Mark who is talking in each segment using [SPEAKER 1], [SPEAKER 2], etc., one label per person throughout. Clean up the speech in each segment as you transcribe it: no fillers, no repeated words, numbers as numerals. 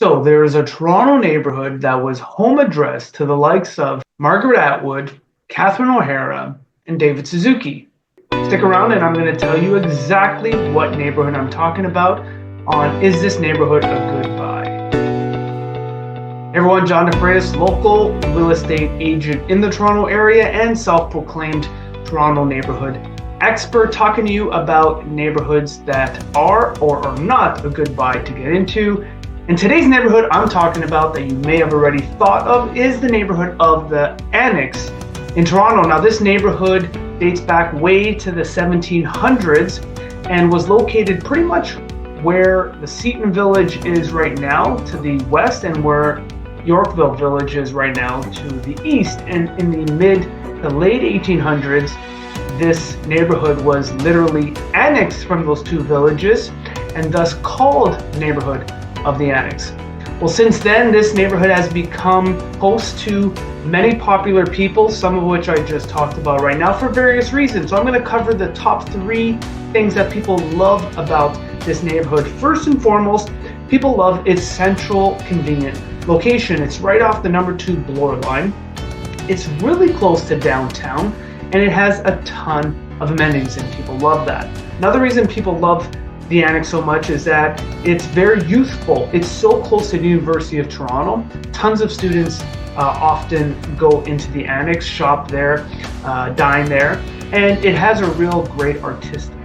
[SPEAKER 1] So there is a Toronto neighborhood that was home address to the likes of Margaret Atwood, Catherine O'Hara, and David Suzuki. Stick around and I'm going to tell you exactly what neighborhood I'm talking about on Is This Neighborhood a Good Buy? Hey everyone, John DeFreitas, local real estate agent in the Toronto area and self-proclaimed Toronto neighborhood expert, talking to you about neighborhoods that are or are not a good buy to get into. And today's neighborhood I'm talking about that you may have already thought of is the neighborhood of the Annex in Toronto. Now this neighborhood dates back way to the 1700s and was located pretty much where the Seton Village is right now to the west and where Yorkville Village is right now to the east. And in the mid to late 1800s, this neighborhood was literally annexed from those two villages and thus called neighborhood of the Annex. Well, since then, this neighborhood has become host to many popular people, some of which I just talked about right now for various reasons. So I'm going to cover the top 3 things that people love about this neighborhood. First and foremost, people love its central, convenient location. It's right off the number 2 Bloor line. It's really close to downtown, and it has a ton of amenities, and people love that. Another reason people love the Annex so much is that it's very youthful. It's so close to the University of Toronto. Tons of students often go into the Annex, shop there, dine there, and it has a real great artistic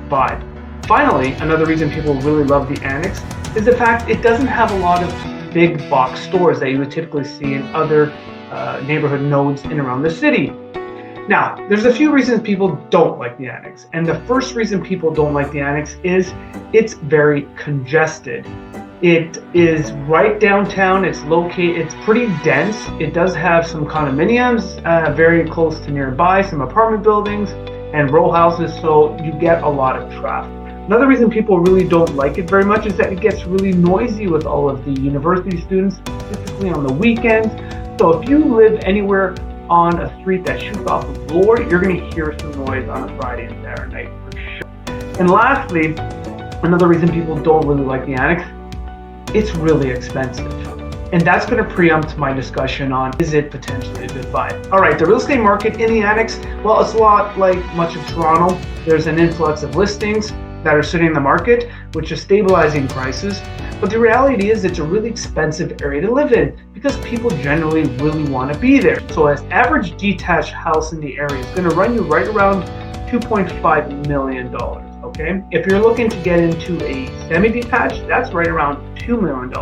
[SPEAKER 1] vibe. Finally, another reason people really love the Annex is the fact it doesn't have a lot of big box stores that you would typically see in other neighborhood nodes in around the city. Now, there's a few reasons people don't like the Annex, and the first reason people don't like the Annex is it's very congested. It is right downtown, it's pretty dense. It does have some condominiums very close to nearby, some apartment buildings and row houses, so you get a lot of traffic. Another reason people really don't like it very much is that it gets really noisy with all of the university students, specifically on the weekends. So if you live anywhere on a street that shoots off of Bloor, you're going to hear some noise on a Friday and Saturday night for sure. And lastly, another reason people don't really like the Annex, it's really expensive. And that's going to preempt my discussion on, is it potentially a good buy? All right, the real estate market in the Annex, well, it's a lot like much of Toronto. There's an influx of listings that are sitting in the market, which is stabilizing prices. But the reality is it's a really expensive area to live in because people generally really want to be there. So an average detached house in the area is going to run you right around $2.5 million, okay? If you're looking to get into a semi-detached, that's right around $2 million.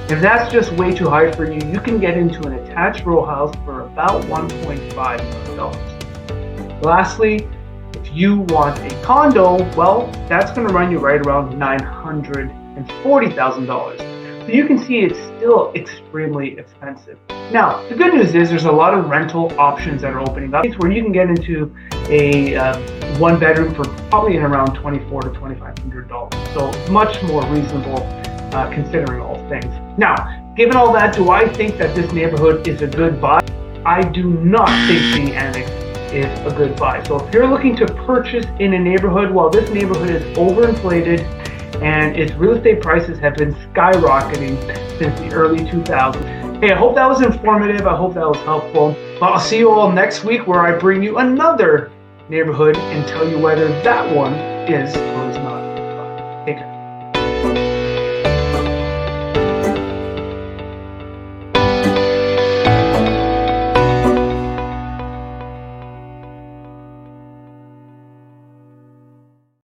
[SPEAKER 1] If that's just way too high for you, you can get into an attached row house for about $1.5 million. Lastly, if you want a condo, well, that's going to run you right around $940,000. So you can see it's still extremely expensive. Now, the good news is there's a lot of rental options that are opening up where you can get into a 1-bedroom for probably in around $2,400 to $2,500. So much more reasonable considering all things. Now, given all that, do I think that this neighborhood is a good buy? I do not think the Annex is a good buy. So if you're looking to purchase in a neighborhood, well, this neighborhood is overinflated and its real estate prices have been skyrocketing since the early 2000s. Hey, I hope that was informative. I hope that was helpful. Well, I'll see you all next week where I bring you another neighborhood and tell you whether that one is or is not.